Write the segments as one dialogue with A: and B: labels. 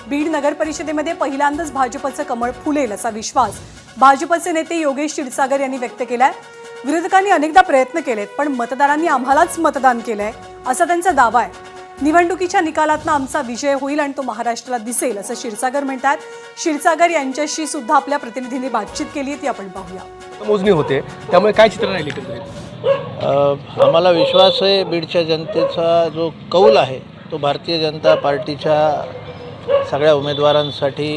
A: बीड नगर परिषदेमध्ये पहिल्यांदाच भाजपचं कमळ फुलेल असा विश्वास भाजपचे नेते योगेश क्षीरसागर यांनी व्यक्त केलाय। विरोधकांनी अनेकदा प्रयत्न केलेत, पण मतदारांनी आम्हालाच मतदान केलंय असा त्यांचा दावा आहे। निवडणुकीच्या निकालातनं आमचा विजय होईल आणि तो महाराष्ट्राला दिसेल असं क्षीरसागर म्हणतात। क्षीरसागर यांच्याशी सुद्धा आपल्या प्रतिनिधींनी बातचीत केली, ती आपण पाहूया।
B: मोजणी होते, त्यामुळे काय चित्र राहिले एकंदरीत?
C: आम्हाला विश्वास आहे बीडच्या जनतेचा जो कौल आहे तो भारतीय जनता पार्टीच्या सगळ्या उमेदवारांसाठी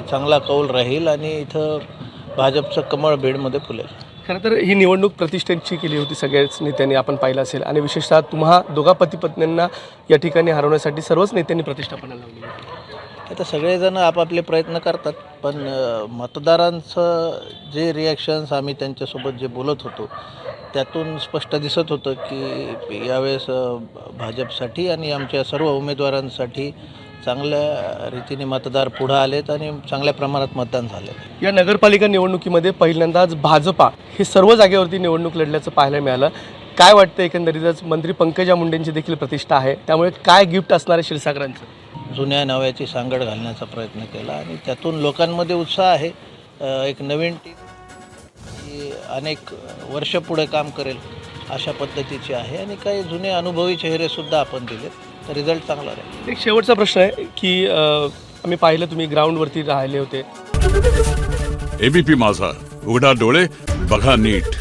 C: चांगला कौल राहील आणि इथं भाजपचं कमळ बीडमध्ये फुलेल।
B: खरं तर ही निवडणूक प्रतिष्ठेची केली होती सगळ्याच नेत्यांनी, आपण पाहिलं असेल, आणि विशेषतः तुम्हा दोघा पती पत्नींना या ठिकाणी हरवण्यासाठी सर्वच नेत्यांनी प्रतिष्ठापना लावली होती।
C: आता सगळेजण आपापले प्रयत्न करतात, पण मतदारांचं जे रिॲक्शन्स आम्ही त्यांच्यासोबत जे बोलत होतो त्यातून स्पष्ट दिसत होतं की यावेळेस भाजपसाठी आणि आमच्या सर्व उमेदवारांसाठी चांगल्या रीतीने मतदार पुढे आलेत आणि चांगल्या प्रमाणात मतदान झालं।
B: या नगरपालिका निवडणुकीमध्ये पहिल्यांदाच भाजपा हे सर्व जागेवरती निवडणूक लढल्याचं पाहायला मिळालं। काय वाटतं एकंदरीतच मंत्री पंकजा मुंडेंची देखील प्रतिष्ठा आहे, त्यामुळे काय गिफ्ट असणार आहे क्षीरसागरांचं?
C: जुन्या नव्याची सांगड घालण्याचा प्रयत्न केला आणि त्यातून लोकांमध्ये उत्साह आहे। एक नवीन टीम ही अनेक वर्ष पुढे काम करेल अशा पद्धतीची आहे आणि काही जुने अनुभवी चेहरेसुद्धा आपण दिलेत, तर रिझल्ट चांगला राहील।
B: एक शेवटचा प्रश्न आहे की आम्ही पाहिलं तुम्ही ग्राउंडवरती राहिले होते।
D: एबीपी माझा, उघडा डोळे बघा नीट।